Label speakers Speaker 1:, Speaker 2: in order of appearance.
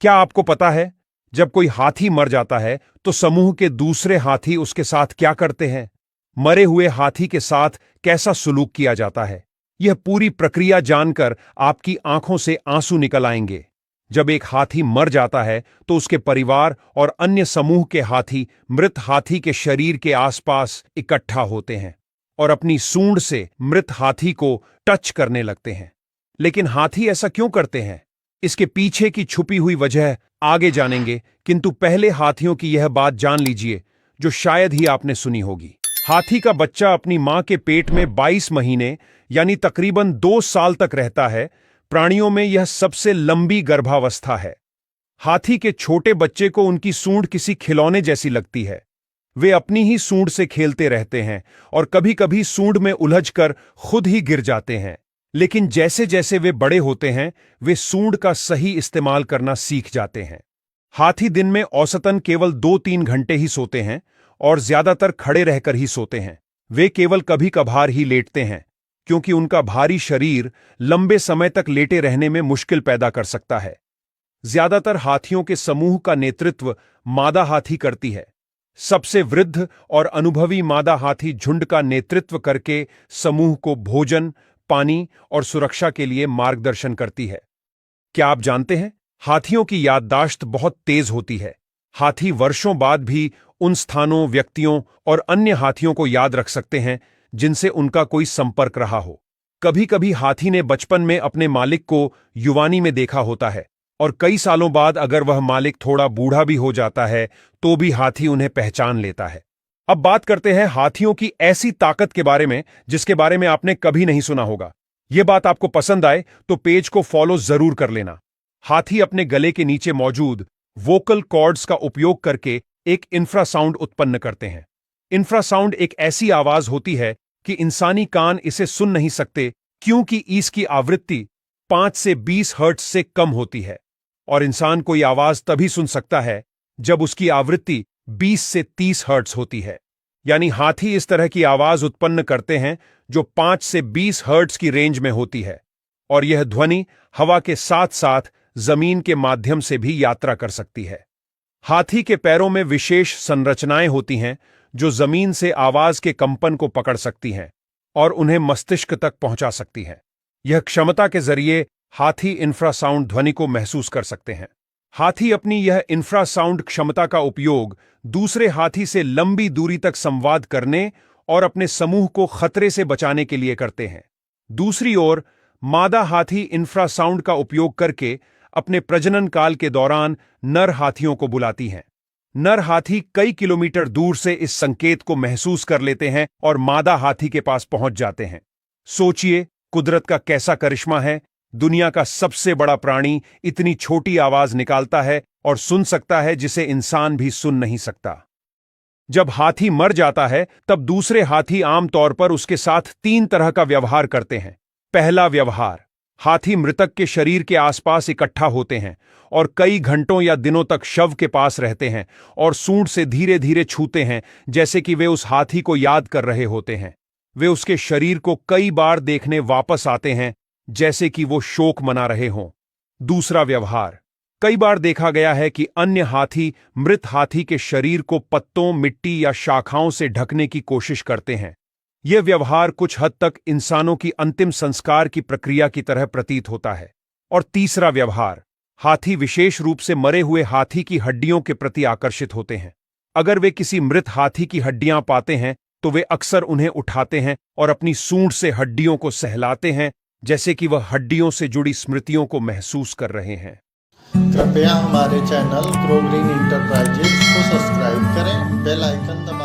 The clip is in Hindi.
Speaker 1: क्या आपको पता है, जब कोई हाथी मर जाता है तो समूह के दूसरे हाथी उसके साथ क्या करते हैं? मरे हुए हाथी के साथ कैसा सुलूक किया जाता है, यह पूरी प्रक्रिया जानकर आपकी आंखों से आंसू निकल आएंगे। जब एक हाथी मर जाता है तो उसके परिवार और अन्य समूह के हाथी मृत हाथी के शरीर के आसपास इकट्ठा होते हैं और अपनी सूंड से मृत हाथी को टच करने लगते हैं। लेकिन हाथी ऐसा क्यों करते हैं? इसके पीछे की छुपी हुई वजह आगे जानेंगे, किंतु पहले हाथियों की यह बात जान लीजिए जो शायद ही आपने सुनी होगी। हाथी का बच्चा अपनी मां के पेट में 22 महीने यानी तकरीबन 2 साल तक रहता है। प्राणियों में यह सबसे लंबी गर्भावस्था है। हाथी के छोटे बच्चे को उनकी सूंड किसी खिलौने जैसी लगती है। वे अपनी ही सूंड से खेलते रहते हैं और कभी कभी सूंड में उलझकर खुद ही गिर जाते हैं। लेकिन जैसे जैसे वे बड़े होते हैं, वे सूंड का सही इस्तेमाल करना सीख जाते हैं। हाथी दिन में औसतन केवल 2-3 घंटे ही सोते हैं और ज्यादातर खड़े रहकर ही सोते हैं। वे केवल कभी कभार ही लेटते हैं, क्योंकि उनका भारी शरीर लंबे समय तक लेटे रहने में मुश्किल पैदा कर सकता है। ज्यादातर हाथियों के समूह का नेतृत्व मादा हाथी करती है। सबसे वृद्ध और अनुभवी मादा हाथी झुंड का नेतृत्व करके समूह को भोजन, पानी और सुरक्षा के लिए मार्गदर्शन करती है। क्या आप जानते हैं, हाथियों की याददाश्त बहुत तेज होती है। हाथी वर्षों बाद भी उन स्थानों, व्यक्तियों और अन्य हाथियों को याद रख सकते हैं जिनसे उनका कोई संपर्क रहा हो। कभी कभी हाथी ने बचपन में अपने मालिक को युवानी में देखा होता है और कई सालों बाद अगर वह मालिक थोड़ा बूढ़ा भी हो जाता है तो भी हाथी उन्हें पहचान लेता है। अब बात करते हैं हाथियों की ऐसी ताकत के बारे में जिसके बारे में आपने कभी नहीं सुना होगा। यह बात आपको पसंद आए तो पेज को फॉलो जरूर कर लेना। हाथी अपने गले के नीचे मौजूद वोकल कॉर्ड्स का उपयोग करके एक इंफ्रासाउंड उत्पन्न करते हैं। इंफ्रासाउंड एक ऐसी आवाज होती है कि इंसानी कान इसे सुन नहीं सकते, क्योंकि इसकी आवृत्ति 5 से 20 हर्ट्ज से कम होती है और इंसान कोई आवाज तभी सुन सकता है जब उसकी आवृत्ति 20 से 30 हर्ट्ज होती है। यानी हाथी इस तरह की आवाज उत्पन्न करते हैं जो 5 से 20 हर्ट्ज की रेंज में होती है और यह ध्वनि हवा के साथ साथ जमीन के माध्यम से भी यात्रा कर सकती है। हाथी के पैरों में विशेष संरचनाएं होती हैं जो जमीन से आवाज के कंपन को पकड़ सकती हैं और उन्हें मस्तिष्क तक पहुंचा सकती हैं। यह क्षमता के जरिए हाथी इंफ्रासाउंड ध्वनि को महसूस कर सकते हैं। हाथी अपनी यह इंफ्रासाउंड क्षमता का उपयोग दूसरे हाथी से लंबी दूरी तक संवाद करने और अपने समूह को खतरे से बचाने के लिए करते हैं। दूसरी ओर, मादा हाथी इंफ्रासाउंड का उपयोग करके अपने प्रजनन काल के दौरान नर हाथियों को बुलाती हैं। नर हाथी कई किलोमीटर दूर से इस संकेत को महसूस कर लेते हैं और मादा हाथी के पास पहुंच जाते हैं। सोचिए, कुदरत का कैसा करिश्मा है। दुनिया का सबसे बड़ा प्राणी इतनी छोटी आवाज निकालता है और सुन सकता है जिसे इंसान भी सुन नहीं सकता। जब हाथी मर जाता है तब दूसरे हाथी आमतौर पर उसके साथ 3 तरह का व्यवहार करते हैं। पहला व्यवहार, हाथी मृतक के शरीर के आसपास इकट्ठा होते हैं और कई घंटों या दिनों तक शव के पास रहते हैं और सूंड से धीरे धीरे छूते हैं, जैसे कि वे उस हाथी को याद कर रहे होते हैं। वे उसके शरीर को कई बार देखने वापस आते हैं, जैसे कि वो शोक मना रहे हों। दूसरा व्यवहार, कई बार देखा गया है कि अन्य हाथी मृत हाथी के शरीर को पत्तों, मिट्टी या शाखाओं से ढकने की कोशिश करते हैं। यह व्यवहार कुछ हद तक इंसानों की अंतिम संस्कार की प्रक्रिया की तरह प्रतीत होता है। और तीसरा व्यवहार, हाथी विशेष रूप से मरे हुए हाथी की हड्डियों के प्रति आकर्षित होते हैं। अगर वे किसी मृत हाथी की हड्डियां पाते हैं तो वे अक्सर उन्हें उठाते हैं और अपनी सूंड से हड्डियों को सहलाते हैं, जैसे कि वह हड्डियों से जुड़ी स्मृतियों को महसूस कर रहे हैं।
Speaker 2: कृपया हमारे चैनल ग्रो ग्रीन इंटरप्राइजेज को सब्सक्राइब करें, बेल आइकन दबाएं।